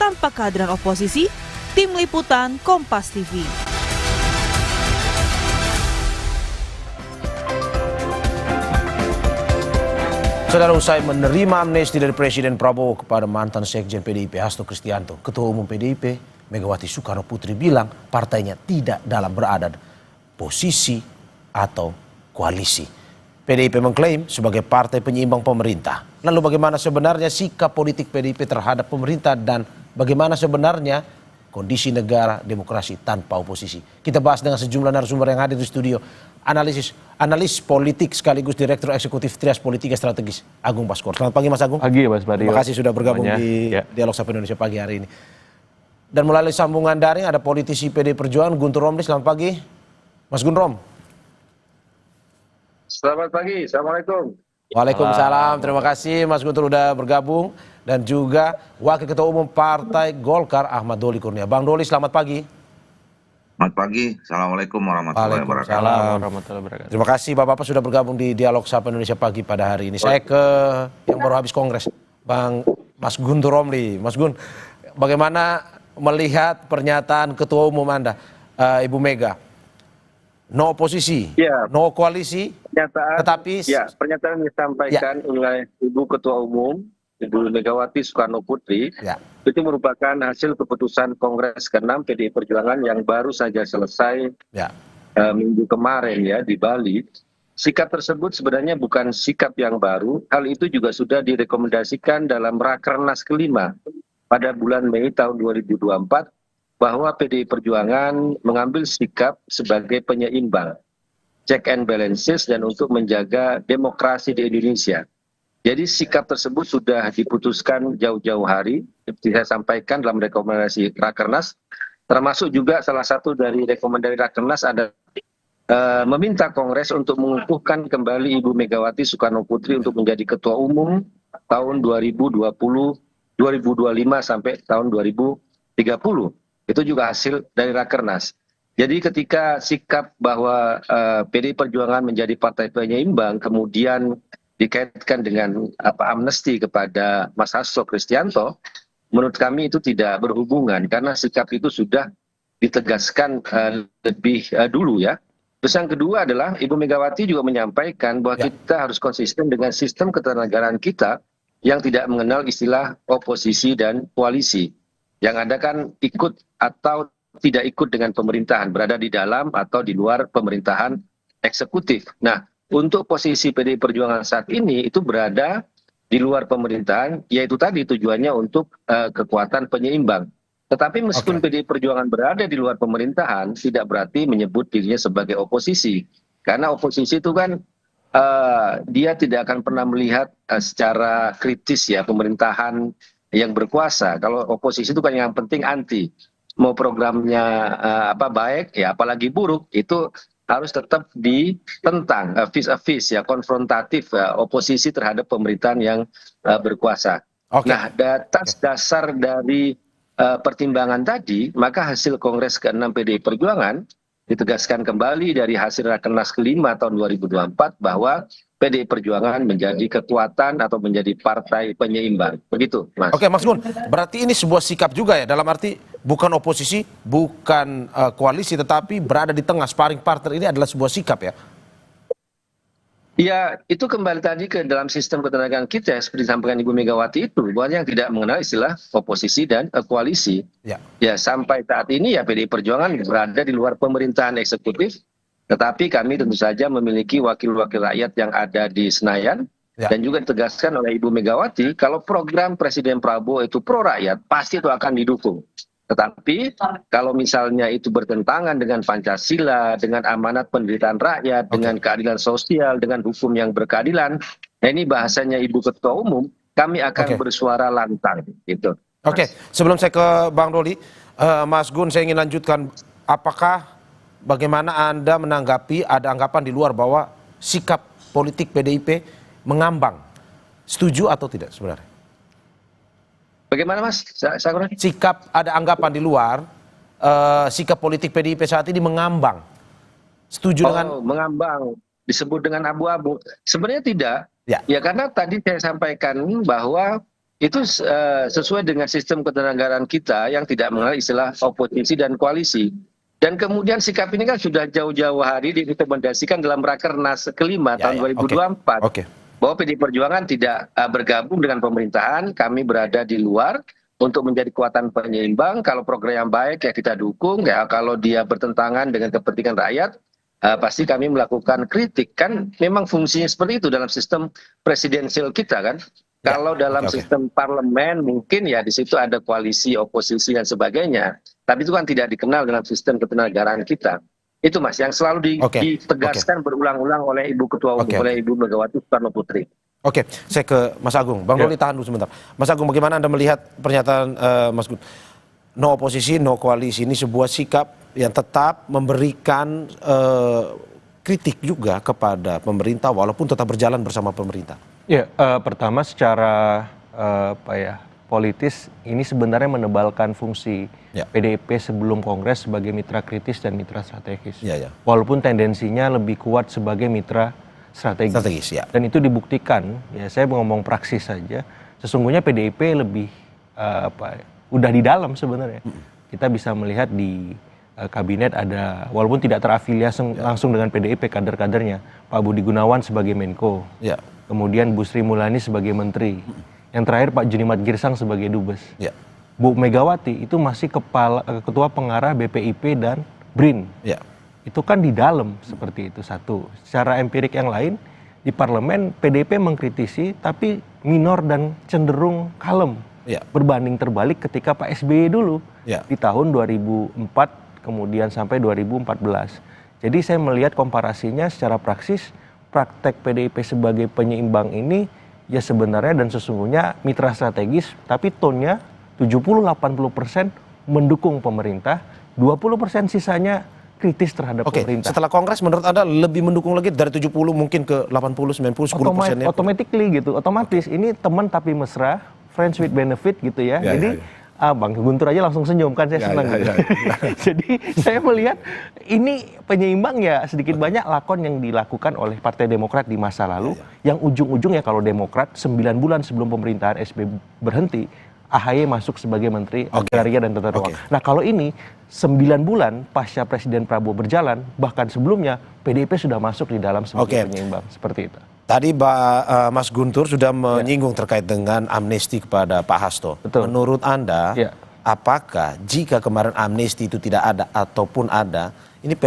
tanpa kehadiran oposisi. Tim Liputan Kompas TV. Saudara, usai menerima amnesti dari Presiden Prabowo kepada mantan Sekjen PDIP Hasto Kristianto, Ketua Umum PDIP Megawati Soekarno Putri bilang partainya tidak dalam berada posisi atau koalisi. PDIP mengklaim sebagai partai penyeimbang pemerintah. Lalu bagaimana sebenarnya sikap politik PDIP terhadap pemerintah dan bagaimana sebenarnya kondisi negara demokrasi tanpa oposisi? Kita bahas dengan sejumlah narasumber yang hadir di studio. Analis politik sekaligus Direktur Eksekutif Trias Politika Strategis Agung Baskor. Selamat pagi Mas Agung. Pagi Mas Mario. Terima kasih sudah bergabung di Dialog Sapa Indonesia pagi hari ini. Dan melalui sambungan daring ada politisi PD Perjuangan Guntur Romli. Selamat pagi Mas Gun Rom. Selamat pagi, Assalamualaikum. Waalaikumsalam, terima kasih Mas Guntur sudah bergabung. Dan juga Wakil Ketua Umum Partai Golkar Ahmad Doli Kurnia. Bang Doli, selamat pagi. Selamat pagi, Assalamualaikum warahmatullahi wabarakatuh. Terima kasih Bapak-Bapak sudah bergabung di Dialog Sapa Indonesia pagi pada hari ini. Saya ke yang baru habis kongres, Mas Guntur Romli. Mas Gun, bagaimana melihat pernyataan Ketua Umum Anda, Ibu Mega? No oposisi, no koalisi, tetapi pernyataan yang disampaikan oleh Ibu Ketua Umum, Ibu Megawati Soekarno Putri, itu merupakan hasil keputusan Kongres ke-6 PDI Perjuangan yang baru saja selesai minggu kemarin di Bali. Sikap tersebut sebenarnya bukan sikap yang baru, hal itu juga sudah direkomendasikan dalam Rakernas ke-5 pada bulan Mei tahun 2024, bahwa PDI Perjuangan mengambil sikap sebagai penyeimbang, check and balances, dan untuk menjaga demokrasi di Indonesia. Jadi sikap tersebut sudah diputuskan jauh-jauh hari, seperti saya sampaikan dalam rekomendasi Rakernas, termasuk juga salah satu dari rekomendasi Rakernas ada meminta Kongres untuk mengukuhkan kembali Ibu Megawati Soekarno Putri untuk menjadi Ketua Umum tahun 2025 sampai tahun 2030. Itu juga hasil dari Rakernas. Jadi ketika sikap bahwa PDI Perjuangan menjadi partai penyeimbang kemudian dikaitkan dengan amnesti kepada Mas Hasto Kristianto, menurut kami itu tidak berhubungan karena sikap itu sudah ditegaskan lebih dulu ya. Terus yang kedua adalah Ibu Megawati juga menyampaikan bahwa kita harus konsisten dengan sistem ketatanegaraan kita yang tidak mengenal istilah oposisi dan koalisi. Yang ada kan ikut atau tidak ikut dengan pemerintahan, berada di dalam atau di luar pemerintahan eksekutif. Nah, untuk posisi PDI Perjuangan saat ini itu berada di luar pemerintahan, yaitu tadi tujuannya untuk kekuatan penyeimbang. Tetapi meskipun PDI Perjuangan berada di luar pemerintahan, tidak berarti menyebut dirinya sebagai oposisi. Karena oposisi itu kan dia tidak akan pernah melihat secara kritis pemerintahan yang berkuasa. Kalau oposisi itu kan yang penting anti. Mau programnya baik apalagi buruk itu harus tetap ditentang, vis-a-vis konfrontatif oposisi terhadap pemerintahan yang berkuasa. Nah, atas dasar dari pertimbangan tadi, maka hasil Kongres ke-6 PDI Perjuangan ditegaskan kembali dari hasil Rakernas ke-5 tahun 2024 bahwa PDI Perjuangan menjadi kekuatan atau menjadi partai penyeimbang. Begitu, Mas. Oke, Mas Gun, berarti ini sebuah sikap juga ya, dalam arti bukan oposisi, bukan koalisi, tetapi berada di tengah, sparring partner ini adalah sebuah sikap ya? Ya, itu kembali tadi ke dalam sistem ketenagaan kita, seperti disampaikan Ibu Megawati itu, bahwa yang tidak mengenal istilah oposisi dan koalisi. Ya, sampai saat ini ya PDI Perjuangan berada di luar pemerintahan eksekutif, tetapi kami tentu saja memiliki wakil-wakil rakyat yang ada di Senayan, dan juga ditegaskan oleh Ibu Megawati, kalau program Presiden Prabowo itu pro rakyat, pasti itu akan didukung. Tetapi kalau misalnya itu bertentangan dengan Pancasila, dengan amanat penderitaan rakyat, dengan keadilan sosial, dengan hukum yang berkeadilan, nah ini bahasanya Ibu Ketua Umum, kami akan bersuara lantang. Gitu. Sebelum saya ke Bang Doli, Mas Gun, saya ingin lanjutkan, bagaimana Anda menanggapi ada anggapan di luar bahwa sikap politik PDIP mengambang? Setuju atau tidak sebenarnya? Bagaimana Mas? Sikap, ada anggapan di luar, sikap politik PDIP saat ini mengambang. Setuju dengan? Mengambang, disebut dengan abu-abu. Sebenarnya tidak. Ya karena tadi saya sampaikan bahwa itu sesuai dengan sistem ketatanegaraan kita yang tidak mengenal istilah oposisi dan koalisi. Dan kemudian sikap ini kan sudah jauh-jauh hari direkomendasikan dalam Rakernas kelima tahun 2024. Bahwa PDI Perjuangan tidak bergabung dengan pemerintahan, kami berada di luar untuk menjadi kekuatan penyeimbang. Kalau program yang baik ya kita dukung, ya kalau dia bertentangan dengan kepentingan rakyat, pasti kami melakukan kritik. Kan memang fungsinya seperti itu dalam sistem presidensial kita kan. Kalau dalam sistem parlemen mungkin ya di situ ada koalisi, oposisi dan sebagainya. Tapi itu kan tidak dikenal dalam sistem ketatanegaraan kita. Itu Mas yang selalu ditegaskan berulang-ulang oleh Ibu Ketua Umum, oleh Ibu Megawati Soekarno Putri. Oke, saya ke Mas Agung. Bang Doli tahan dulu sebentar. Mas Agung, bagaimana Anda melihat pernyataan Mas Gun? No oposisi, no koalisi ini sebuah sikap yang tetap memberikan kritik juga kepada pemerintah walaupun tetap berjalan bersama pemerintah. Ya, pertama secara politis ini sebenarnya menebalkan fungsi PDIP sebelum Kongres sebagai mitra kritis dan mitra strategis. Walaupun tendensinya lebih kuat sebagai mitra strategis. Dan itu dibuktikan, ya saya ngomong praksis saja, sesungguhnya PDIP lebih udah di dalam sebenarnya. Kita bisa melihat di kabinet ada, walaupun tidak terafiliasi langsung dengan PDIP kader-kadernya, Pak Budi Gunawan sebagai Menko. Kemudian Bu Sri Mulyani sebagai menteri. Yang terakhir Pak Junimat Girsang sebagai dubes. Bu Megawati itu masih ketua pengarah BPIP dan BRIN. Itu kan di dalam seperti itu satu. Secara empirik yang lain di parlemen PDIP mengkritisi tapi minor dan cenderung kalem. Berbanding terbalik ketika Pak SBY dulu di tahun 2004 kemudian sampai 2014. Jadi saya melihat komparasinya secara praksis. Praktek PDIP sebagai penyeimbang ini ya sebenarnya dan sesungguhnya mitra strategis, tapi tone-nya 70-80% mendukung pemerintah, 20% sisanya kritis terhadap pemerintah. Setelah Kongres menurut Anda lebih mendukung lagi dari 70 mungkin ke 80, 90, 10%? Automatically gitu, otomatis. Ini teman tapi mesra, friends with benefit gitu ya. Jadi Bang Guntur aja langsung senyum kan, saya senang. Jadi saya melihat ini penyeimbang ya sedikit banyak lakon yang dilakukan oleh Partai Demokrat di masa lalu, yang ujung-ujungnya kalau Demokrat 9 bulan sebelum pemerintahan SBY berhenti, AHY masuk sebagai Menteri Agraria dan Tata Ruang. Nah kalau ini 9 bulan pasca Presiden Prabowo berjalan, bahkan sebelumnya PDIP sudah masuk di dalam sebagai penyeimbang, seperti itu. Tadi Mas Guntur sudah menyinggung terkait dengan amnesti kepada Pak Hasto. Menurut Anda, apakah jika kemarin amnesti itu tidak ada ataupun ada, ini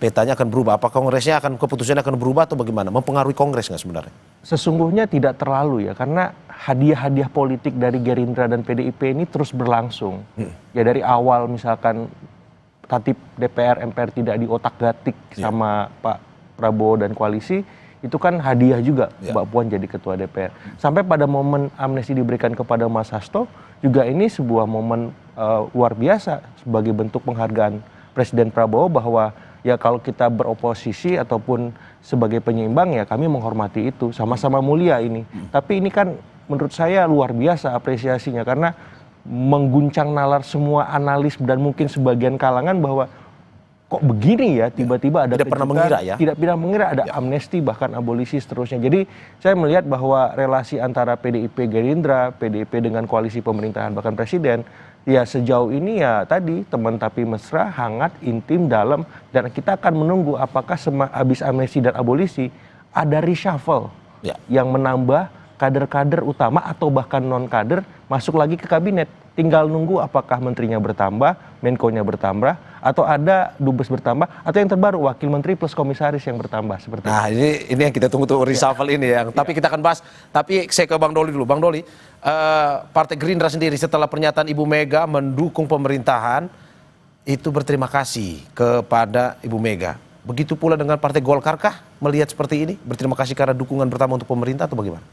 petanya akan berubah? Apakah Kongresnya keputusannya akan berubah atau bagaimana? Mempengaruhi Kongres nggak sebenarnya? Sesungguhnya tidak terlalu ya, karena hadiah-hadiah politik dari Gerindra dan PDIP ini terus berlangsung. Ya dari awal misalkan tatip DPR MPR tidak diotak-gatik sama Pak Prabowo dan koalisi, itu kan hadiah juga Mbak Puan jadi ketua DPR. Sampai pada momen amnesti diberikan kepada Mas Hasto, juga ini sebuah momen luar biasa sebagai bentuk penghargaan Presiden Prabowo bahwa ya kalau kita beroposisi ataupun sebagai penyeimbang ya kami menghormati itu, sama-sama mulia ini. Tapi ini kan menurut saya luar biasa apresiasinya karena mengguncang nalar semua analis dan mungkin sebagian kalangan bahwa kok begini ya tiba-tiba ada tidak pernah mengira ya, tidak pernah mengira ada amnesti bahkan abolisi seterusnya. Jadi saya melihat bahwa relasi antara PDIP Gerindra, PDIP dengan koalisi pemerintahan bahkan presiden ya sejauh ini ya tadi teman tapi mesra, hangat, intim, dalam, dan kita akan menunggu apakah habis amnesti dan abolisi ada reshuffle yang menambah kader-kader utama atau bahkan non kader masuk lagi ke kabinet. Tinggal nunggu apakah menterinya bertambah, Menko-nya bertambah, atau ada dubes bertambah, atau yang terbaru wakil menteri plus komisaris yang bertambah seperti itu. Nah ini yang kita tunggu tuh reshuffle ini yang. Tapi kita akan bahas. Tapi saya ke Bang Doli dulu. Bang Doli, Partai Gerindra sendiri setelah pernyataan Ibu Mega mendukung pemerintahan itu berterima kasih kepada Ibu Mega. Begitu pula dengan Partai Golkar kah melihat seperti ini? Berterima kasih karena dukungan pertama untuk pemerintah atau bagaimana?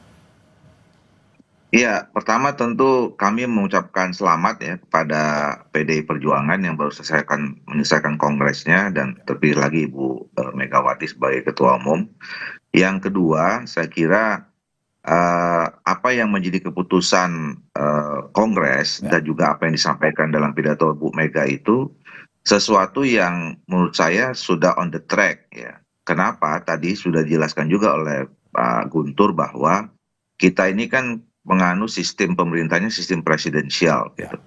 Iya, pertama tentu kami mengucapkan selamat ya kepada PDI Perjuangan yang baru menyelesaikan kongresnya dan terpilih lagi Ibu Megawati sebagai Ketua Umum. Yang kedua, saya kira apa yang menjadi keputusan Kongres dan juga apa yang disampaikan dalam pidato Bu Mega itu sesuatu yang menurut saya sudah on the track ya. Kenapa? Tadi sudah dijelaskan juga oleh Pak Guntur bahwa kita ini kan menganut sistem pemerintahnya sistem presidensial gitu.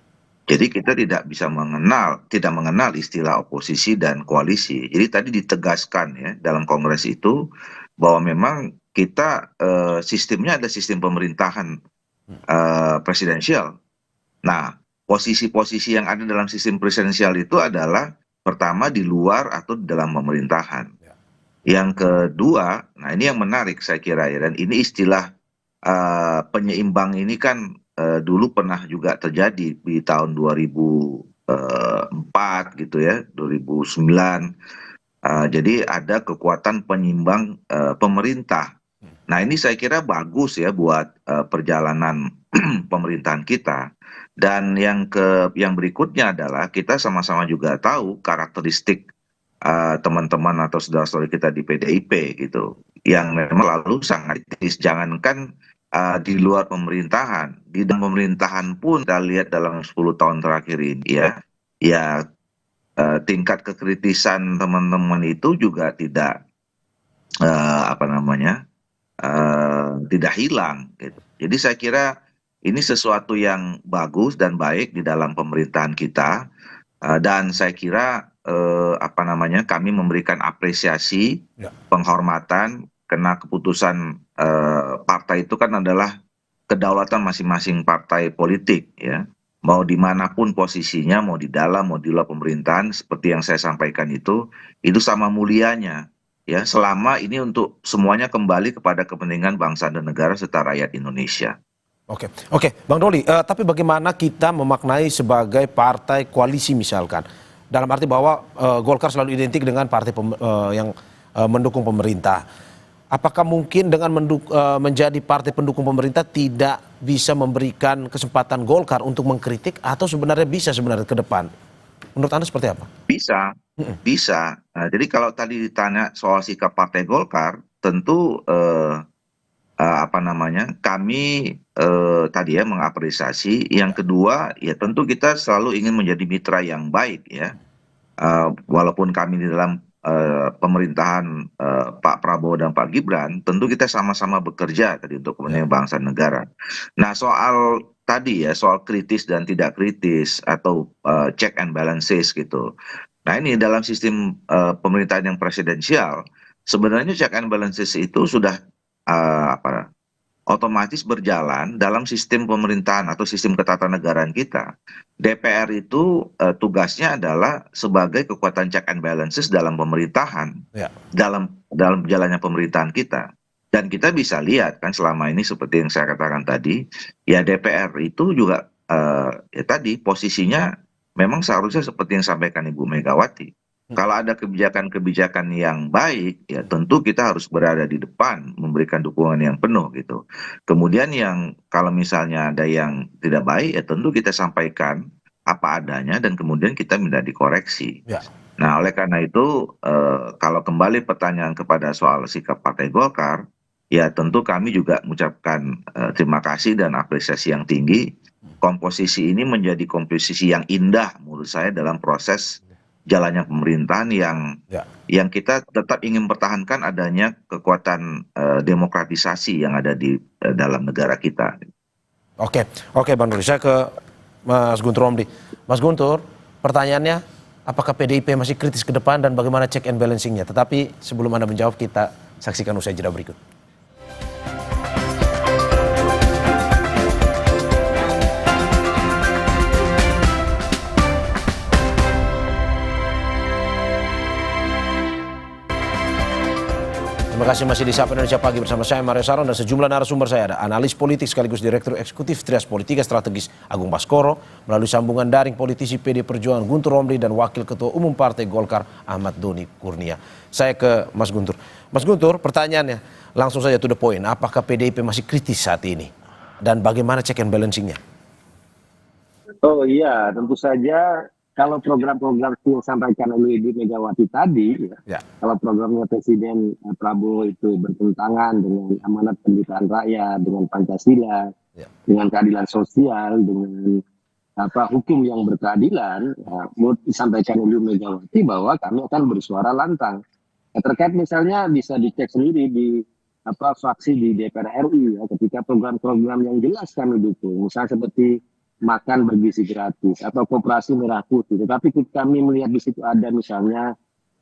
Jadi kita tidak mengenal istilah oposisi dan koalisi. Jadi tadi ditegaskan ya dalam kongres itu bahwa memang kita sistemnya ada sistem pemerintahan presidensial. Nah, posisi-posisi yang ada dalam sistem presidensial itu adalah pertama di luar atau di dalam pemerintahan. Yang kedua, nah ini yang menarik saya kira ya, dan ini istilah penyeimbang ini kan dulu pernah juga terjadi di tahun 2004 gitu ya, 2009. Jadi ada kekuatan penyeimbang pemerintah. Nah ini saya kira bagus ya buat perjalanan pemerintahan kita. Dan yang berikutnya adalah kita sama-sama juga tahu karakteristik teman-teman atau saudara-saudara kita di PDIP gitu, yang memang lalu sangat kritis. Jangankan di luar pemerintahan, di dalam pemerintahan pun kita lihat dalam 10 tahun terakhir ini ya tingkat kekritisan teman-teman itu juga tidak tidak hilang gitu. Jadi saya kira ini sesuatu yang bagus dan baik di dalam pemerintahan kita, dan saya kira kami memberikan apresiasi, penghormatan, karena keputusan partai itu kan adalah kedaulatan masing-masing partai politik ya, mau dimanapun posisinya, mau di dalam mau di luar pemerintahan, seperti yang saya sampaikan itu sama mulianya ya, selama ini untuk semuanya kembali kepada kepentingan bangsa dan negara serta rakyat Indonesia. Oke, Bang Doli, tapi bagaimana kita memaknai sebagai partai koalisi misalkan, dalam arti bahwa Golkar selalu identik dengan partai yang mendukung pemerintah. Apakah mungkin dengan menjadi partai pendukung pemerintah tidak bisa memberikan kesempatan Golkar untuk mengkritik, atau sebenarnya bisa ke depan? Menurut Anda seperti apa? Bisa. Nah, jadi kalau tadi ditanya soal sikap Partai Golkar, tentu kami tadi ya mengapresiasi. Yang kedua ya tentu kita selalu ingin menjadi mitra yang baik ya. Walaupun kami di dalam pemerintahan Pak Prabowo dan Pak Gibran, tentu kita sama-sama bekerja tadi untuk kepentingan bangsa dan negara. Nah soal tadi ya, soal kritis dan tidak kritis atau check and balances gitu. Nah ini dalam sistem pemerintahan yang presidensial, sebenarnya check and balances itu sudah otomatis berjalan dalam sistem pemerintahan atau sistem ketatanegaraan kita. DPR itu tugasnya adalah sebagai kekuatan check and balances dalam pemerintahan, dalam jalannya pemerintahan kita. Dan kita bisa lihat kan selama ini seperti yang saya katakan tadi, ya DPR itu juga ya tadi posisinya memang seharusnya seperti yang sampaikan Ibu Megawati. Kalau ada kebijakan-kebijakan yang baik, ya tentu kita harus berada di depan, memberikan dukungan yang penuh gitu. Kemudian yang kalau misalnya ada yang tidak baik, ya tentu kita sampaikan apa adanya dan kemudian kita minta dikoreksi. Nah oleh karena itu, kalau kembali pertanyaan kepada soal sikap Partai Golkar, ya tentu kami juga mengucapkan terima kasih dan apresiasi yang tinggi. Komposisi ini menjadi komposisi yang indah menurut saya dalam proses jalannya pemerintahan yang kita tetap ingin pertahankan adanya kekuatan demokratisasi yang ada di dalam negara kita. Oke, Bang Doli, saya ke Mas Guntur Romli. Mas Guntur, pertanyaannya, apakah PDIP masih kritis ke depan dan bagaimana check and balancingnya? Tetapi sebelum Anda menjawab, kita saksikan usai jeda berikut. Terima kasih masih di Sapa Indonesia Pagi bersama saya Mario Saron dan sejumlah narasumber saya. Ada analis politik sekaligus Direktur Eksekutif Trias Politika Strategis Agung Baskoro, melalui sambungan daring politisi PD Perjuangan Guntur Romli dan Wakil Ketua Umum Partai Golkar Ahmad Doni Kurnia. Saya ke Mas Guntur. Mas Guntur, pertanyaannya langsung saja to the point. Apakah PDIP masih kritis saat ini? Dan bagaimana check and balancingnya? Oh iya, tentu saja. Kalau program-program yang disampaikan oleh Ibu Megawati tadi, kalau programnya Presiden Prabowo itu bertentangan dengan amanat pendirian rakyat, dengan Pancasila, dengan keadilan sosial, dengan hukum yang berkeadilan, menurut disampaikan oleh Ibu Megawati bahwa kami akan bersuara lantang. Terkait misalnya bisa dicek sendiri di fraksi di DPR RI ya, ketika program-program yang jelas kami dukung, misalnya seperti makan bergizi gratis atau koperasi merah putih. Tetapi kami melihat di situ ada misalnya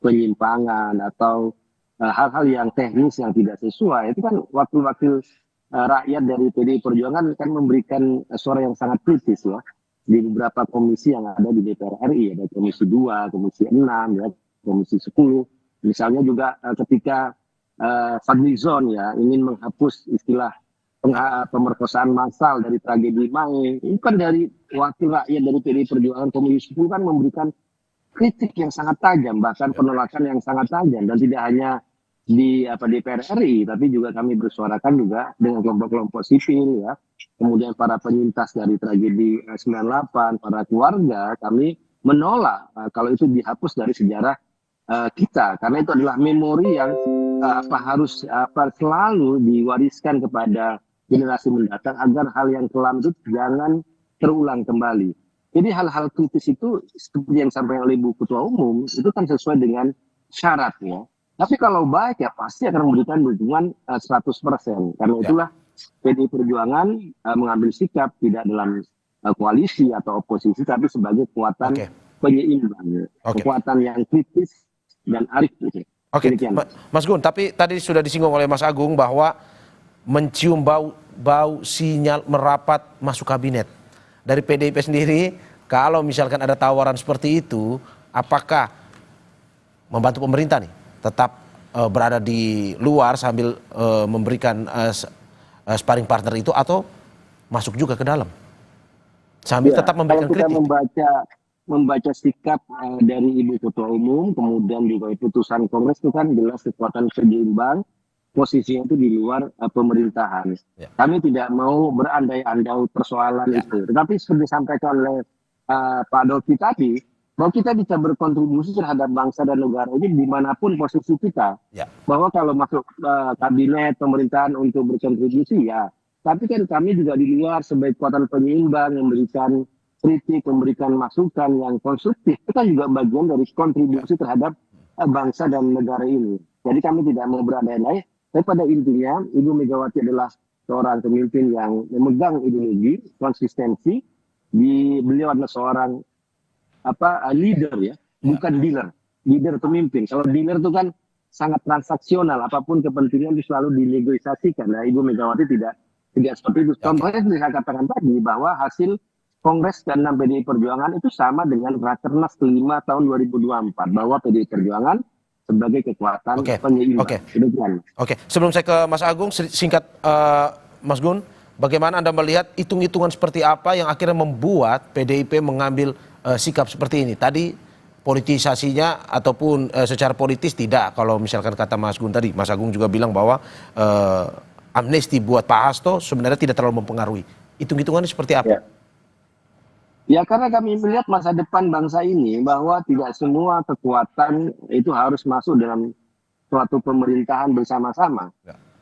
penyimpangan atau hal-hal yang teknis yang tidak sesuai. Itu kan wakil-wakil rakyat dari PDI Perjuangan kan memberikan suara yang sangat kritis ya di beberapa komisi yang ada di DPR RI, ada komisi 2, komisi 6, ya, komisi 10. Misalnya juga ketika Fadlizon ya ingin menghapus istilah pemerkosaan massal dari tragedi Maui, itu kan dari wakil rakyat dari PDI Perjuangan Komisi 10 kan memberikan kritik yang sangat tajam, bahkan penolakan yang sangat tajam, dan tidak hanya di DPR RI, tapi juga kami bersuarakan juga dengan kelompok-kelompok sipil ya, kemudian para penyintas dari tragedi 98, para keluarga, kami menolak kalau itu dihapus dari sejarah kita, karena itu adalah memori yang harus selalu diwariskan kepada generasi mendatang agar hal yang kelam itu jangan terulang kembali. Jadi hal-hal kritis itu seperti yang disampaikan oleh Ibu Ketua Umum itu kan sesuai dengan syaratnya. Tapi kalau baik ya pasti akan memberikan dukungan 100%. Karena itulah PDI Perjuangan mengambil sikap tidak dalam koalisi atau oposisi, tapi sebagai kekuatan penyeimbang, kekuatan yang kritis dan arif. Oke, Mas Gun, tapi tadi sudah disinggung oleh Mas Agung bahwa mencium bau sinyal merapat masuk kabinet. Dari PDIP sendiri, kalau misalkan ada tawaran seperti itu, apakah membantu pemerintah nih tetap berada di luar sambil memberikan sparring partner itu, atau masuk juga ke dalam sambil tetap memberikan kritik? Membaca sikap dari Ibu Ketua Umum, kemudian juga putusan Kongres itu kan jelas kekuatan seimbang, posisinya itu di luar pemerintahan. Kami tidak mau berandai-andai persoalan itu. Tetapi seperti disampaikan oleh Pak Dolfi tadi, bahwa kita bisa berkontribusi terhadap bangsa dan negara ini dimanapun posisi kita. Bahwa kalau masuk kabinet pemerintahan untuk berkontribusi ya, tapi kan kami juga di luar sebagai kekuatan penyeimbang, memberikan kritik, memberikan masukan yang konstruktif. Itu kan juga bagian dari kontribusi terhadap bangsa dan negara ini. Jadi kami tidak mau berandai-andai. Tapi pada intinya, Ibu Megawati adalah seorang pemimpin yang memegang ideologi, konsistensi. Beliau adalah seorang leader ya, bukan dealer. Leader pemimpin. Kalau dealer itu kan sangat transaksional, apapun kepentingan itu selalu dinegosiasikan. Nah, Ibu Megawati tidak seperti itu. Contohnya seperti saya katakan tadi, bahwa hasil Kongres ke-6 PDI Perjuangan itu sama dengan Rakernas ke-5 tahun 2024, bahwa PDI Perjuangan sebagai kekuatan penyeimbang. Oke, sebelum saya ke Mas Agung, singkat Mas Gun, bagaimana Anda melihat hitung-hitungan seperti apa yang akhirnya membuat PDIP mengambil sikap seperti ini? Tadi politisasinya ataupun secara politis tidak, kalau misalkan kata Mas Gun tadi, Mas Agung juga bilang bahwa amnesti buat Pak Hasto sebenarnya tidak terlalu mempengaruhi. Hitung-hitungannya seperti apa? Ya, karena kami melihat masa depan bangsa ini bahwa tidak semua kekuatan itu harus masuk dalam suatu pemerintahan bersama-sama.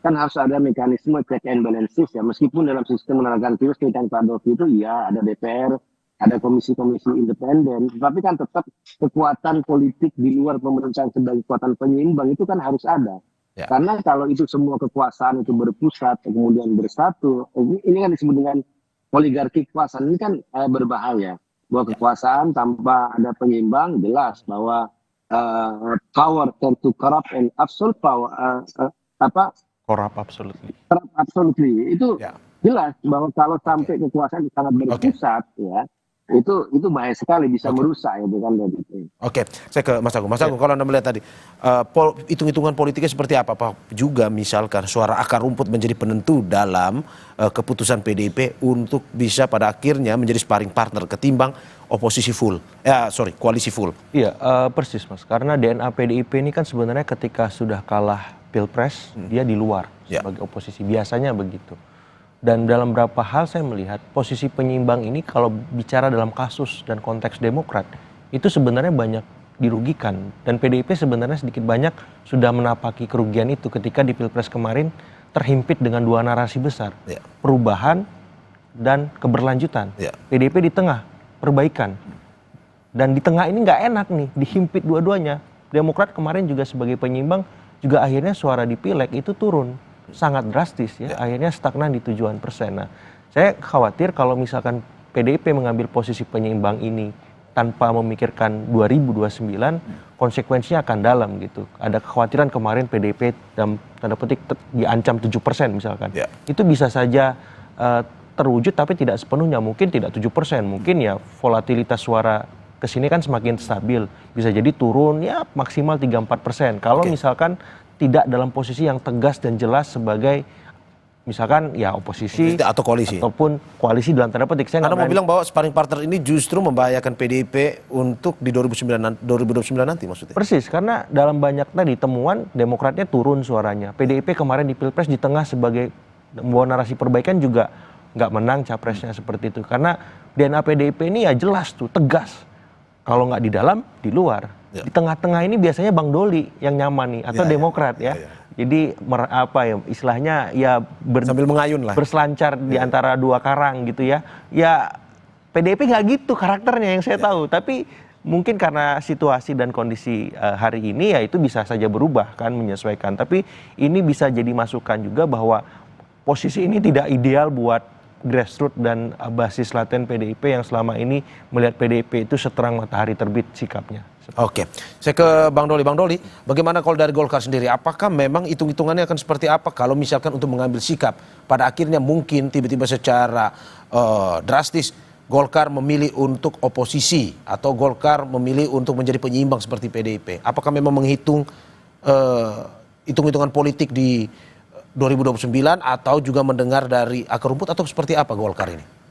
Kan harus ada mekanisme check and balances ya, meskipun dalam sistem menenaga virus yang Pak Dolfi itu ya ada DPR, ada komisi-komisi independen, tapi kan tetap kekuatan politik di luar pemerintahan sebagai kekuatan penyeimbang itu kan harus ada. Karena kalau itu semua kekuasaan itu berpusat kemudian bersatu, ini kan disebut dengan oligarki kekuasaan. Ini kan berbahaya, bahwa kekuasaan tanpa ada penyeimbang jelas bahwa power tend to corrupt and absolute power corrupt absolutely itu jelas bahwa kalau sampai kekuasaan sangat berpusat ya, itu bahaya sekali, bisa merusak ya, bukan dari. Oke, saya ke Mas Agung. Mas Agung, kalau Anda melihat tadi hitung-hitungan politiknya seperti apa? Apa juga misalkan suara akar rumput menjadi penentu dalam keputusan PDIP untuk bisa pada akhirnya menjadi sparring partner ketimbang oposisi full, koalisi full? Iya, persis Mas. Karena DNA PDIP ini kan sebenarnya ketika sudah kalah pilpres dia di luar sebagai oposisi, biasanya begitu. Dan dalam beberapa hal saya melihat posisi penyeimbang ini kalau bicara dalam kasus dan konteks Demokrat itu sebenarnya banyak dirugikan, dan PDIP sebenarnya sedikit banyak sudah menapaki kerugian itu ketika di Pilpres kemarin terhimpit dengan dua narasi besar, perubahan dan keberlanjutan. PDIP di tengah perbaikan, dan di tengah ini nggak enak nih, dihimpit dua-duanya. Demokrat kemarin juga sebagai penyeimbang juga akhirnya suara di Pileg itu turun. sangat drastis ya, akhirnya stagnan di 7-an persen. Nah, saya khawatir kalau misalkan PDIP mengambil posisi penyeimbang ini tanpa memikirkan 2029, konsekuensinya akan dalam gitu. Ada kekhawatiran kemarin PDIP dalam tanda petik diancam 7% misalkan. Itu bisa saja terwujud tapi tidak sepenuhnya, mungkin tidak 7%, mungkin ya volatilitas suara kesini kan semakin stabil, bisa jadi turun ya maksimal 3-4%. Kalau misalkan tidak dalam posisi yang tegas dan jelas sebagai misalkan ya oposisi atau koalisi ataupun koalisi dalam tanda petik. Saya mau bilang bahwa sparring partner ini justru membahayakan PDIP untuk di 2029 nanti maksudnya. Persis, karena dalam banyak tadi temuan Demokratnya turun suaranya. PDIP kemarin di Pilpres di tengah sebagai membawa narasi perbaikan juga nggak menang capresnya seperti itu. Karena DNA PDIP ini ya jelas tuh, tegas. Kalau nggak di dalam, di luar. Di tengah-tengah ini biasanya Bang Doli yang nyaman nih, atau Demokrat ya. Jadi apa ya istilahnya ya sambil mengayun lah, berselancar di antara dua karang gitu ya. Ya PDIP nggak gitu karakternya yang saya tahu. Tapi mungkin karena situasi dan kondisi hari ini ya itu bisa saja berubah kan, menyesuaikan. Tapi ini bisa jadi masukan juga bahwa posisi ini tidak ideal buat grassroots dan basis laten PDIP yang selama ini melihat PDIP itu seterang matahari terbit sikapnya. Oke, saya ke Bang Doli. Bang Doli, bagaimana kalau dari Golkar sendiri? Apakah memang hitung-hitungannya akan seperti apa kalau misalkan untuk mengambil sikap pada akhirnya mungkin tiba-tiba secara drastis Golkar memilih untuk oposisi atau Golkar memilih untuk menjadi penyeimbang seperti PDIP? Apakah memang menghitung hitung-hitungan politik di 2029 atau juga mendengar dari akar rumput atau seperti apa Golkar ini?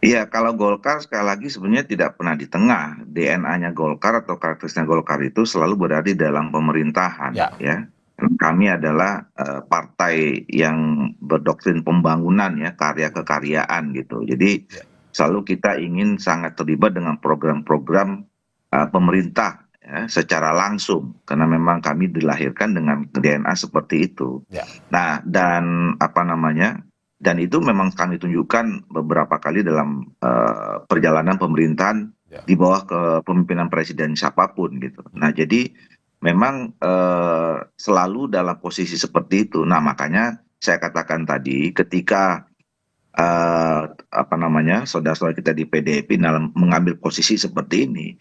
Iya, kalau Golkar sekali lagi sebenarnya tidak pernah di tengah. DNA-nya Golkar atau karakteristik Golkar itu selalu berada di dalam pemerintahan. Ya. Kami adalah partai yang berdoktrin pembangunan ya, karya kekaryaan gitu. Jadi selalu kita ingin sangat terlibat dengan program-program pemerintah ya, secara langsung karena memang kami dilahirkan dengan DNA seperti itu. Nah, dan dan itu memang kami tunjukkan beberapa kali dalam perjalanan pemerintahan di bawah kepemimpinan presiden siapapun gitu. Nah, jadi memang selalu dalam posisi seperti itu. Nah, makanya saya katakan tadi ketika saudara-saudara kita di PDIP dalam mengambil posisi seperti ini,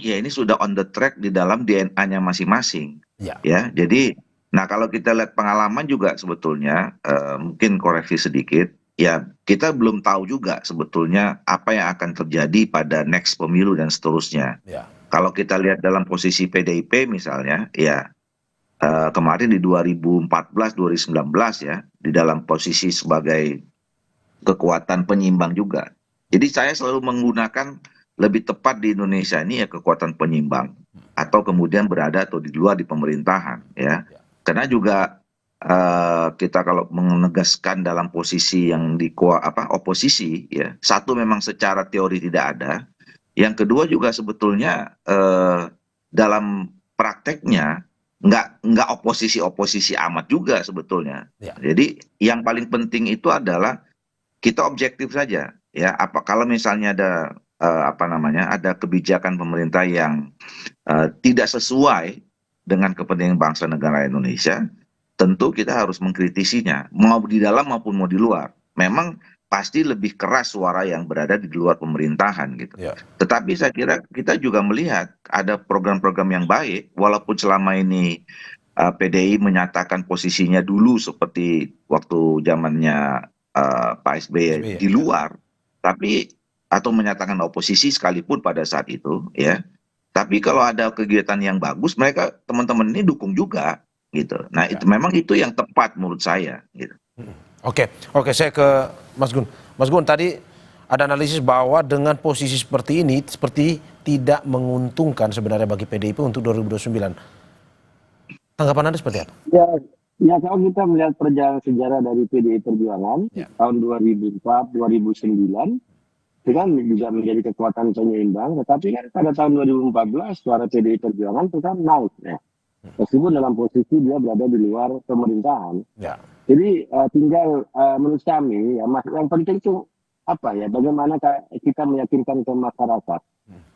ya ini sudah on the track di dalam DNA-nya masing-masing. Ya, jadi nah kalau kita lihat pengalaman juga sebetulnya mungkin koreksi sedikit, ya kita belum tahu juga sebetulnya apa yang akan terjadi pada next pemilu dan seterusnya. Kalau kita lihat dalam posisi PDIP misalnya, ya kemarin di 2014-2019 ya, di dalam posisi sebagai kekuatan penyimbang juga. Jadi saya selalu menggunakan lebih tepat di Indonesia ini ya kekuatan penyimbang atau kemudian berada atau di luar di pemerintahan ya. Karena juga kita kalau menegaskan dalam posisi yang di oposisi ya, satu memang secara teori tidak ada, yang kedua juga sebetulnya dalam prakteknya nggak oposisi amat juga sebetulnya. Jadi yang paling penting itu adalah kita objektif saja ya. Kalau misalnya ada ada kebijakan pemerintah yang tidak sesuai dengan kepentingan bangsa negara Indonesia, tentu kita harus mengkritisinya, mau di dalam maupun mau di luar. Memang pasti lebih keras suara yang berada di luar pemerintahan gitu. Tetapi saya kira kita juga melihat ada program-program yang baik, walaupun selama ini PDI menyatakan posisinya dulu seperti waktu zamannya Pak SBY di luar, tapi atau menyatakan oposisi sekalipun pada saat itu ya. Tapi kalau ada kegiatan yang bagus, mereka teman-teman ini dukung juga, gitu. Nah, itu memang itu yang tepat menurut saya, gitu. Oke, saya ke Mas Gun. Mas Gun, tadi ada analisis bahwa dengan posisi seperti ini, seperti tidak menguntungkan sebenarnya bagi PDIP untuk 2029. Tanggapan Anda seperti apa? Ya kalau kita melihat perjalanan sejarah dari PDI Perjuangan tahun 2004, 2009. Itu kan juga menjadi kekuatan penyeimbang, tetapi kan pada tahun 2014 suara PDI Perjuangan itu kan naik ya. Meskipun dalam posisi dia berada di luar pemerintahan. Jadi tinggal menurut kami ya, yang penting itu bagaimana kita meyakinkan ke masyarakat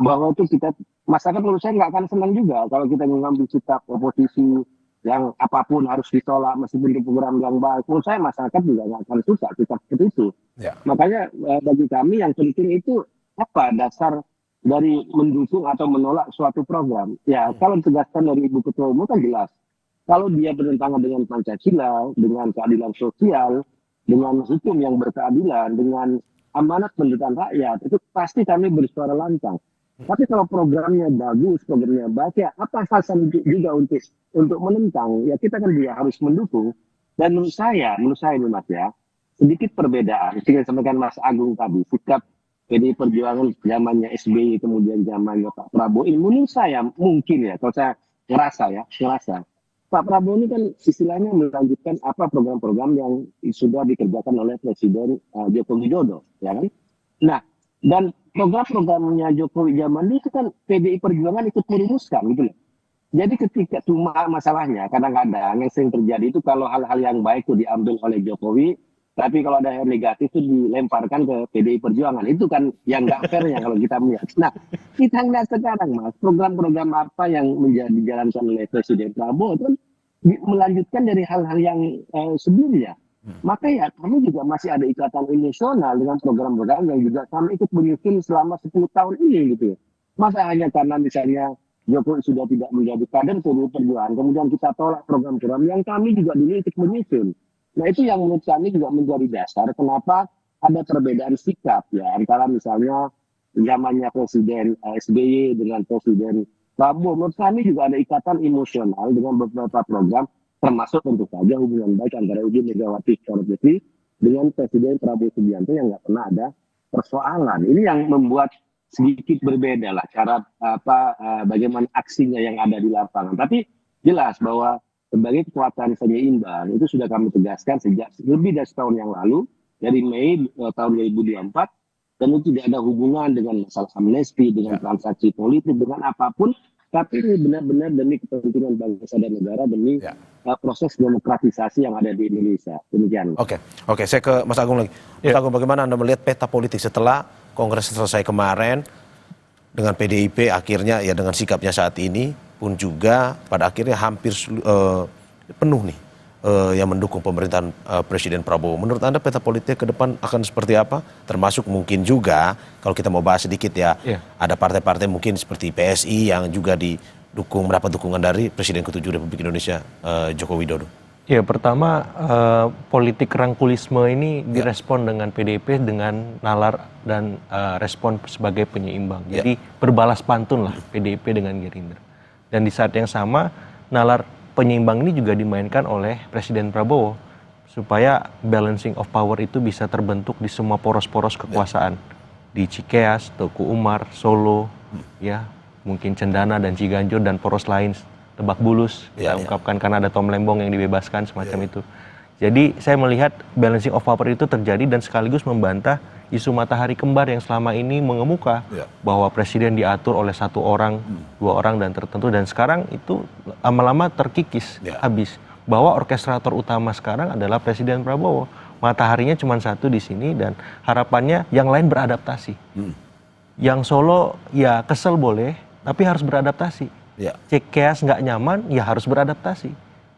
bahwa itu masyarakat menurut saya nggak akan senang juga kalau kita mengambil sikap oposisi yang apapun harus ditolak meskipun itu program yang baik. Menurut saya masyarakat juga nggak akan suka sikap seperti itu. Makanya bagi kami yang penting itu apa dasar dari mendukung atau menolak suatu program. Ya kalau ditegaskan dari Ibu Ketua Umum kan jelas. Kalau dia bertentangan dengan Pancasila, dengan keadilan sosial, dengan hukum yang berkeadilan, dengan amanat pendirian rakyat, itu pasti kami bersuara lantang. Tapi kalau programnya bagus, programnya baik, ya apa alasan juga untuk menentang? Ya kita kan juga harus mendukung. Dan menurut saya ini Mas ya, sedikit perbedaan. Seperti sampaikan Mas Agung tadi, sikap PDI Perjuangan zamannya SBY kemudian zamannya Pak Prabowo. Ini menurut saya mungkin ya, kalau saya ngerasa. Pak Prabowo ini kan istilahnya melanjutkan apa program-program yang sudah dikerjakan oleh Presiden Joko Widodo, ya kan? Nah, dan program-programnya Jokowi zaman itu kan PDI Perjuangan ikut merumuskan gitu loh. Jadi ketika cuma masalahnya kadang-kadang yang sering terjadi itu kalau hal-hal yang baik itu diambil oleh Jokowi, tapi kalau ada yang negatif itu dilemparkan ke PDI Perjuangan. Itu kan yang nggak fairnya kalau kita melihat. Nah, kita lihat sekarang Mas, program-program apa yang dijalankan oleh Presiden Prabowo itu kan melanjutkan dari hal-hal yang sebelumnya. Maka ya kami juga masih ada ikatan emosional dengan program-program yang juga kami ikut menyusun selama 10 tahun ini gitu ya. Masa hanya karena misalnya Jokowi sudah tidak menjadi kader PDI Perjuangan, kemudian kita tolak program-program yang kami juga dulu ikut menyusun. Nah itu yang menurut kami juga menjadi dasar kenapa ada perbedaan sikap ya antara misalnya zamannya Presiden SBY dengan Presiden Prabowo. Menurut kami juga ada ikatan emosional dengan beberapa program, termasuk tentu saja hubungan baik antara Ibu Megawati Soekarno Putri dengan Presiden Prabowo Subianto yang nggak pernah ada persoalan. Ini yang membuat sedikit berbeda lah cara bagaimana aksinya yang ada di lapangan. Tapi jelas bahwa sebagai kekuatan penyeimbang itu sudah kami tegaskan sejak lebih dari setahun yang lalu, dari Mei tahun 2024, dan itu tidak ada hubungan dengan masalah amnesti, dengan transaksi politik, dengan apapun. Tapi ini benar-benar demi kepentingan bangsa dan negara, demi proses demokratisasi yang ada di Indonesia. Demikian. Oke, saya ke Mas Agung lagi. Mas Agung, bagaimana Anda melihat peta politik setelah Kongres selesai kemarin dengan PDIP akhirnya ya dengan sikapnya saat ini pun juga pada akhirnya hampir penuh nih yang mendukung pemerintahan Presiden Prabowo. Menurut Anda peta politik ke depan akan seperti apa? Termasuk mungkin juga kalau kita mau bahas sedikit ya, ada partai-partai mungkin seperti PSI yang juga didukung, mendapat dukungan dari Presiden ke-7 Republik Indonesia Joko Widodo. Ya pertama politik rangkulisme ini direspon dengan PDIP dengan nalar dan respon sebagai penyeimbang. Jadi berbalas pantun lah PDIP dengan Gerindra. Dan di saat yang sama nalar penyeimbang ini juga dimainkan oleh Presiden Prabowo supaya balancing of power itu bisa terbentuk di semua poros-poros kekuasaan. Di Cikeas, Teguh Umar, Solo, ya mungkin Cendana dan Ciganjur dan poros lain. Lebak Bulus, kita ungkapkan karena ada Tom Lembong yang dibebaskan semacam itu. Jadi saya melihat balancing of power itu terjadi dan sekaligus membantah isu matahari kembar yang selama ini mengemuka bahwa presiden diatur oleh satu orang, dua orang dan tertentu, dan sekarang itu lama-lama terkikis habis bahwa orkestrator utama sekarang adalah Presiden Prabowo. Mataharinya cuma satu di sini dan harapannya yang lain beradaptasi. Yang Solo ya kesel boleh, tapi harus beradaptasi. Cikeas nggak nyaman, ya harus beradaptasi.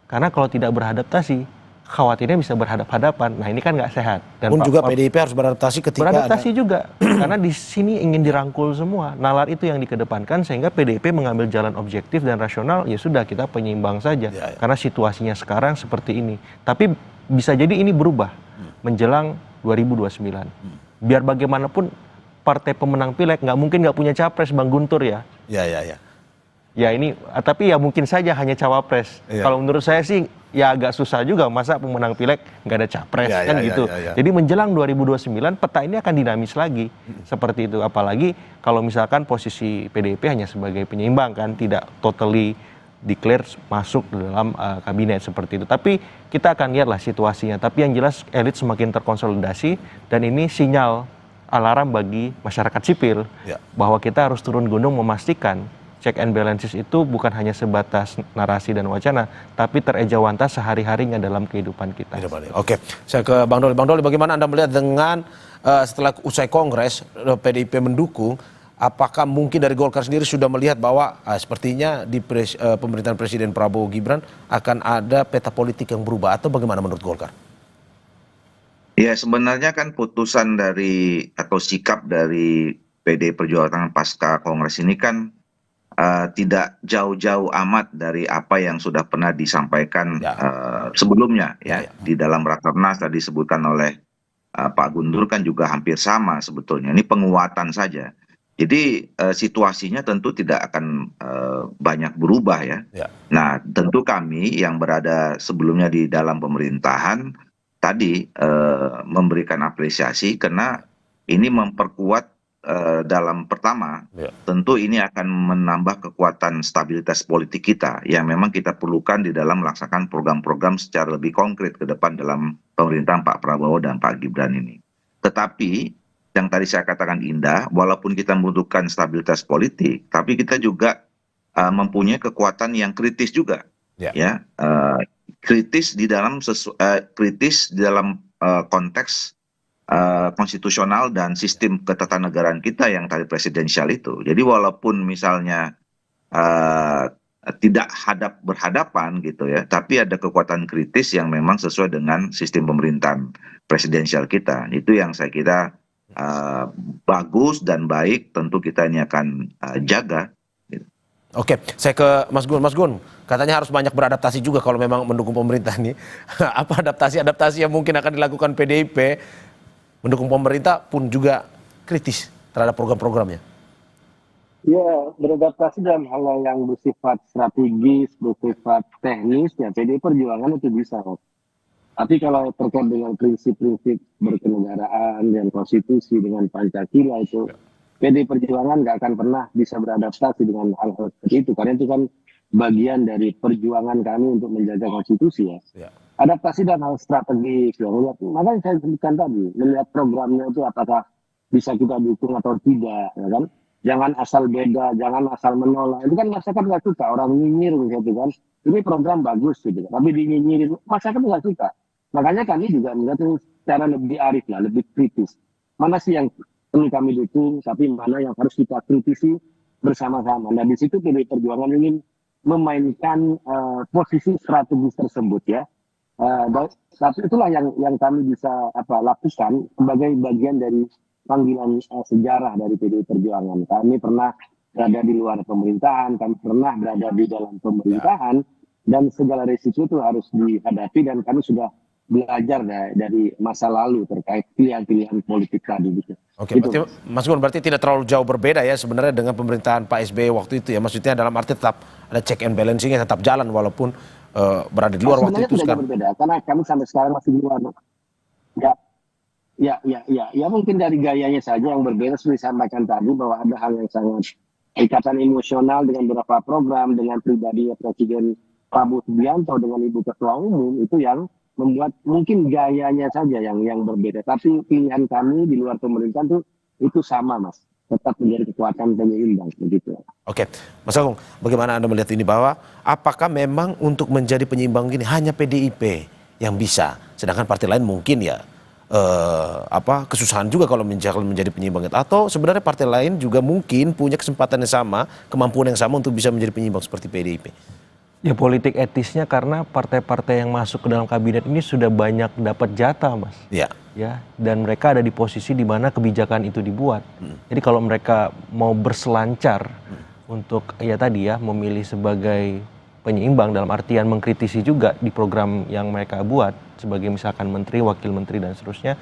Karena kalau tidak beradaptasi, khawatirnya bisa berhadap-hadapan. Nah ini kan nggak sehat. Dan juga PDIP harus beradaptasi ketika beradaptasi juga. Karena di sini ingin dirangkul semua. Nalar itu yang dikedepankan sehingga PDIP mengambil jalan objektif dan rasional. Ya sudah kita penyeimbang saja. Karena situasinya sekarang seperti ini. Tapi bisa jadi ini berubah menjelang 2029. Biar bagaimanapun partai pemenang pileg nggak mungkin nggak punya capres, Bang Guntur ya. Ya ini, tapi ya mungkin saja hanya cawapres. Kalau menurut saya sih ya agak susah juga, masa pemenang pileg nggak ada capres kan gitu. Jadi menjelang 2029 peta ini akan dinamis lagi seperti itu. Apalagi kalau misalkan posisi PDIP hanya sebagai penyeimbang kan, tidak totally declare masuk dalam kabinet seperti itu. Tapi kita akan lihatlah situasinya. Tapi yang jelas elit semakin terkonsolidasi dan ini sinyal alarm bagi masyarakat sipil bahwa kita harus turun gunung memastikan check and balances itu bukan hanya sebatas narasi dan wacana, tapi terejawantah sehari-harinya dalam kehidupan kita. Oke, saya ke Bang Doli. Bang Doli, bagaimana Anda melihat dengan setelah usai Kongres PDIP mendukung, apakah mungkin dari Golkar sendiri sudah melihat bahwa sepertinya di pemerintahan Presiden Prabowo Gibran akan ada peta politik yang berubah, atau bagaimana menurut Golkar? Ya, sebenarnya kan putusan dari atau sikap dari PD Perjuangan pasca Kongres ini kan tidak jauh-jauh amat dari apa yang sudah pernah disampaikan sebelumnya ya. Di dalam Rakernas tadi disebutkan oleh Pak Guntur kan juga hampir sama sebetulnya. Ini penguatan saja. Jadi situasinya tentu tidak akan banyak berubah ya. Nah, tentu kami yang berada sebelumnya di dalam pemerintahan tadi memberikan apresiasi karena ini memperkuat dalam pertama, tentu ini akan menambah kekuatan stabilitas politik kita yang memang kita perlukan di dalam melaksanakan program-program secara lebih konkret ke depan dalam pemerintahan Pak Prabowo dan Pak Gibran ini. Tetapi yang tadi saya katakan indah, walaupun kita membutuhkan stabilitas politik, tapi kita juga mempunyai kekuatan yang kritis juga, ya, kritis di dalam konteks konstitusional dan sistem ketatanegaraan kita yang tadi presidensial itu. Jadi walaupun misalnya tidak berhadapan gitu ya, tapi ada kekuatan kritis yang memang sesuai dengan sistem pemerintahan presidensial kita. Itu yang saya kira bagus dan baik, tentu kita ini akan jaga. Gitu. Oke, saya ke Mas Gun. Mas Gun, katanya harus banyak beradaptasi juga kalau memang mendukung pemerintah ini. Apa adaptasi yang mungkin akan dilakukan PDIP mendukung pemerintah pun juga kritis terhadap program-programnya? Ya, beradaptasi dalam hal yang bersifat strategis, bersifat teknis, ya PDI Perjuangan itu bisa. Tapi kalau terkait dengan prinsip-prinsip berkenegaraan dan konstitusi dengan Pancasila itu, PDI Perjuangan nggak akan pernah bisa beradaptasi dengan hal-hal seperti itu. Karena itu kan bagian dari perjuangan kami untuk menjaga konstitusi ya. Adaptasi dan hal strategis, ya. Makanya saya sebutkan tadi, melihat programnya itu apakah bisa kita dukung atau tidak, ya kan? Jangan asal beda, jangan asal menolak. Itu kan masyarakat nggak suka, orang nyinyir gitu kan. Ini program bagus gitu, tapi dinyinyirin, masyarakat nggak suka. Makanya kami juga melihat secara lebih arif lah, lebih kritis. Mana sih yang perlu kami dukung, tapi mana yang harus kita kritisi bersama-sama. Nah di situ PDI Perjuangan ingin memainkan posisi strategis tersebut ya. Tapi itulah yang kami bisa lakukan sebagai bagian dari panggilan sejarah dari PDI Perjuangan. Kami pernah berada di luar pemerintahan, kami pernah berada di dalam pemerintahan, dan segala risiko itu harus dihadapi, dan kami sudah belajar dari masa lalu terkait pilihan-pilihan politik tadi. Gitu. Oke, berarti, Mas Gun, berarti tidak terlalu jauh berbeda ya sebenarnya dengan pemerintahan Pak SBY waktu itu ya. Maksudnya dalam arti tetap ada check and balancing-nya, tetap jalan walaupun berada di luar waktu itu. Sebenarnya berbeda, karena kami sampai sekarang masih di luar. Ya mungkin dari gayanya saja yang berbeda, seperti disampaikan tadi bahwa ada hal yang sangat ikatan emosional dengan beberapa program, dengan pribadinya Presiden Prabowo Subianto dengan Ibu Ketua Umum, itu yang membuat mungkin gayanya saja yang berbeda. Tapi pilihan kami di luar pemerintahan itu sama, Mas. Tetap menjadi kekuatan penyeimbang begitu. Oke, Mas Agung, bagaimana Anda melihat ini, bahwa apakah memang untuk menjadi penyeimbang ini hanya PDIP yang bisa, sedangkan partai lain mungkin ya kesusahan juga kalau menjadi penyeimbang itu, atau sebenarnya partai lain juga mungkin punya kesempatan yang sama, kemampuan yang sama untuk bisa menjadi penyeimbang seperti PDIP? Ya politik etisnya karena partai-partai yang masuk ke dalam kabinet ini sudah banyak dapat jatah, Mas. Ya, dan mereka ada di posisi di mana kebijakan itu dibuat. Jadi kalau mereka mau berselancar untuk ya tadi ya memilih sebagai penyeimbang dalam artian mengkritisi juga di program yang mereka buat sebagai misalkan menteri, wakil menteri dan seterusnya,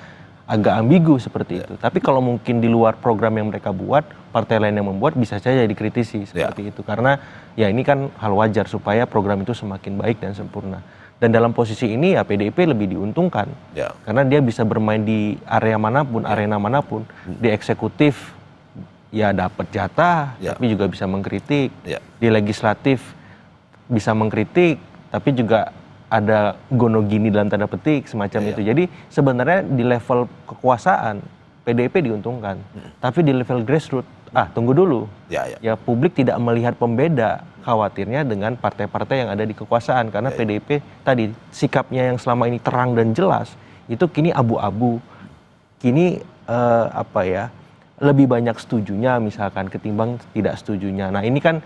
agak ambigu seperti itu. Tapi kalau mungkin di luar program yang mereka buat, partai lain yang membuat bisa saja dikritisi seperti itu. Karena ya ini kan hal wajar supaya program itu semakin baik dan sempurna. Dan dalam posisi ini ya PDIP lebih diuntungkan. Karena dia bisa bermain di area manapun, arena manapun. Di eksekutif ya dapat jatah, tapi juga bisa mengkritik. Di legislatif bisa mengkritik, tapi juga ada gonogini dalam tanda petik semacam itu. Jadi sebenarnya di level kekuasaan PDIP diuntungkan, tapi di level grassroots tunggu dulu. Ya publik tidak melihat pembeda, khawatirnya dengan partai-partai yang ada di kekuasaan, karena PDIP tadi sikapnya yang selama ini terang dan jelas itu kini abu-abu, kini lebih banyak setujunya misalkan ketimbang tidak setujunya. Nah ini kan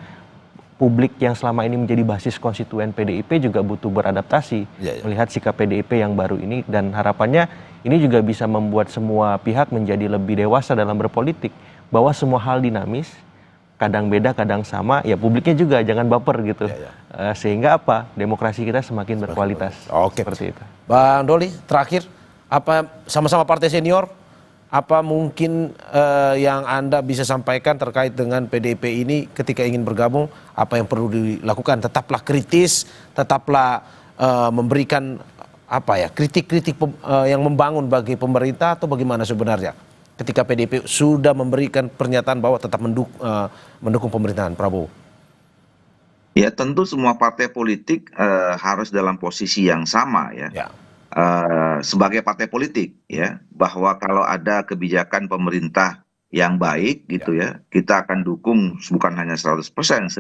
publik yang selama ini menjadi basis konstituen PDIP juga butuh beradaptasi melihat sikap PDIP yang baru ini, dan harapannya ini juga bisa membuat semua pihak menjadi lebih dewasa dalam berpolitik, bahwa semua hal dinamis, kadang beda kadang sama, ya publiknya juga jangan baper gitu. Sehingga apa, demokrasi kita semakin berkualitas. Oke. Seperti itu. Bang Doli, terakhir, apa sama-sama partai senior, apa mungkin yang Anda bisa sampaikan terkait dengan PDIP ini ketika ingin bergabung, apa yang perlu dilakukan? Tetaplah kritis, tetaplah memberikan apa ya, kritik-kritik yang membangun bagi pemerintah, atau bagaimana sebenarnya ketika PDIP sudah memberikan pernyataan bahwa tetap mendukung pemerintahan Prabowo? Ya tentu semua partai politik harus dalam posisi yang sama ya. Sebagai partai politik ya, bahwa kalau ada kebijakan pemerintah yang baik gitu ya, kita akan dukung bukan hanya 100%, 1000%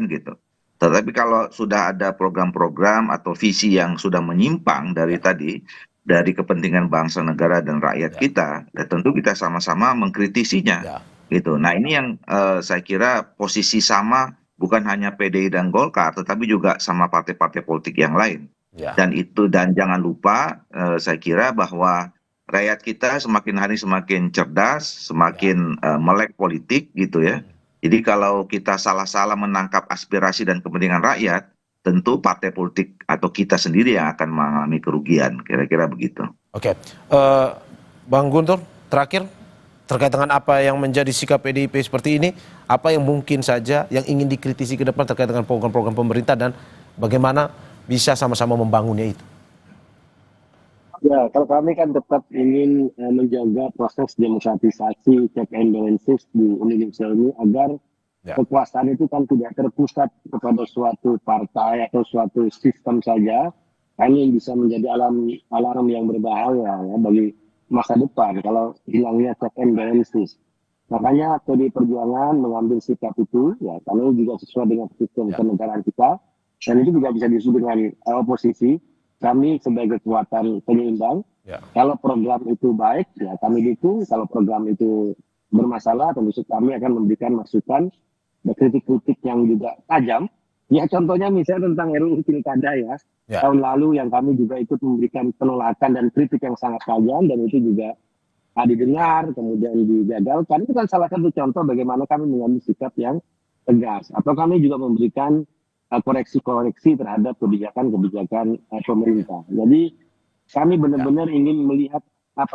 gitu. Tetapi kalau sudah ada program-program atau visi yang sudah menyimpang dari dari kepentingan bangsa, negara dan rakyat kita, ya tentu kita sama-sama mengkritisinya gitu. Nah ini yang saya kira posisi sama bukan hanya PDI dan Golkar, tetapi juga sama partai-partai politik yang lain. Dan jangan lupa saya kira bahwa rakyat kita semakin hari semakin cerdas, semakin melek politik gitu ya. Jadi kalau kita salah-salah menangkap aspirasi dan kepentingan rakyat, tentu partai politik atau kita sendiri yang akan mengalami kerugian, kira-kira begitu. Oke, Bang Guntur, terakhir terkait dengan apa yang menjadi sikap PDIP seperti ini, apa yang mungkin saja yang ingin dikritisi ke depan terkait dengan program-program pemerintah dan bagaimana bisa sama-sama membangunnya itu? Ya, kalau kami kan tetap ingin menjaga proses demokratisasi, check and balances di Indonesia ini agar kekuasaan itu kan tidak terpusat kepada suatu partai atau suatu sistem saja. Ini bisa menjadi alarm yang berbahaya ya bagi masa depan kalau hilangnya check and balances. Makanya PDI Perjuangan mengambil sikap itu ya, karena juga sesuai dengan sistem kenegaraan kita. Dan itu juga bisa disebut dengan oposisi. Kami sebagai kekuatan penyeimbang, kalau program itu baik, ya kami dukung. Kalau program itu bermasalah, tentu kami akan memberikan masukan dan kritik-kritik yang juga tajam. Ya contohnya misalnya tentang RUU Pilkada ya. Tahun lalu yang kami juga ikut memberikan penolakan dan kritik yang sangat tajam, dan itu juga didengar, kemudian digagalkan. Itu kan salah satu contoh bagaimana kami mengambil sikap yang tegas. Atau kami juga memberikan koreksi-koreksi terhadap kebijakan-kebijakan pemerintah. Jadi kami benar-benar ingin melihat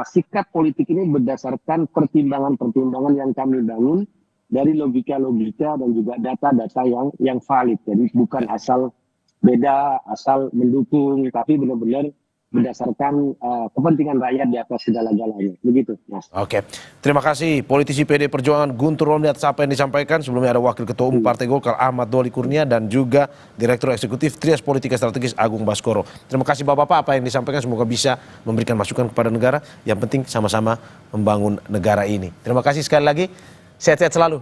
sikap politik ini berdasarkan pertimbangan-pertimbangan yang kami bangun dari logika-logika dan juga data-data yang valid. Jadi bukan asal beda, asal mendukung, tapi benar-benar berdasarkan kepentingan rakyat di atas segala-galanya. Begitu, Mas. Oke, terima kasih politisi PD Perjuangan Guntur Romli atas apa yang disampaikan. Sebelumnya ada Wakil Ketua Umum Partai Golkar Ahmad Doli Kurnia dan juga Direktur Eksekutif Trias Politika Strategis Agung Baskoro. Terima kasih Bapak-Bapak apa yang disampaikan, semoga bisa memberikan masukan kepada negara. Yang penting sama-sama membangun negara ini. Terima kasih sekali lagi, sehat-sehat selalu.